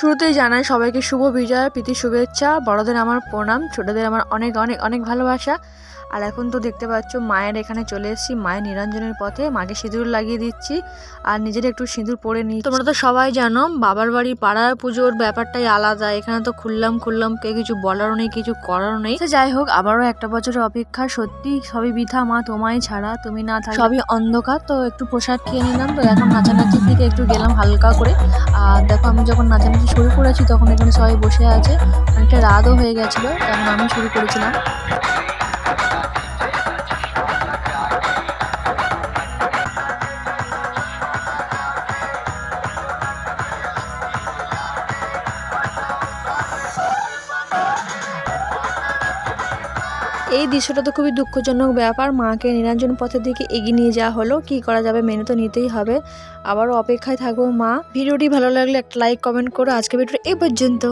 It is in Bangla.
শুরুতেই জানাই সবাইকে শুভ বিজয়, প্রীতি শুভেচ্ছা। বড়দের আমার প্রণাম, ছোটদের আমার অনেক অনেক অনেক ভালোবাসা। আর এখন তো দেখতে পাচ্ছ মায়ের এখানে চলে এসেছি, মায়ের নিরঞ্জনের পথে। মাকে সিঁদুর লাগিয়ে দিচ্ছি আর নিজের একটু সিঁদুর পরে নিই। তোমরা তো সবাই জানো বাবার বাড়ি পাড়ার পুজোর ব্যাপারটাই আলাদা। এখানে তো খুললাম কে কিছু বলারও নেই, কিছু করারও নেই। যাই হোক, আবারও একটা বছরের অপেক্ষা। সত্যি সবই বৃথা মা, তোমায় ছাড়া, তুমি না থাকলে সবই অন্ধকার। তো একটু প্রসাদ খেয়ে নিলাম। তো এখন নাচানাচির দিকে একটু গেলাম হালকা করে। আর দেখো, আমি যখন নাচানাচি শুরু করেছি তখন এখানে সবাই বসে আছে। অনেকটা রাতও হয়ে গেছিলো, তখন আমি শুরু করেছিলাম। এই দৃশ্যটা তো খুবই দুঃখজনক ব্যাপার। মাকে নিরঞ্জন পথের দিকে এগিয়ে নিয়ে যাওয়া হলো, কি করা যাবে, মেনে তো নিতেই হবে। আবারও অপেক্ষায় থাকবো মা। ভিডিওটি ভালো লাগলে একটা লাইক কমেন্ট করো। আজকে ভিডিওটা এই পর্যন্ত।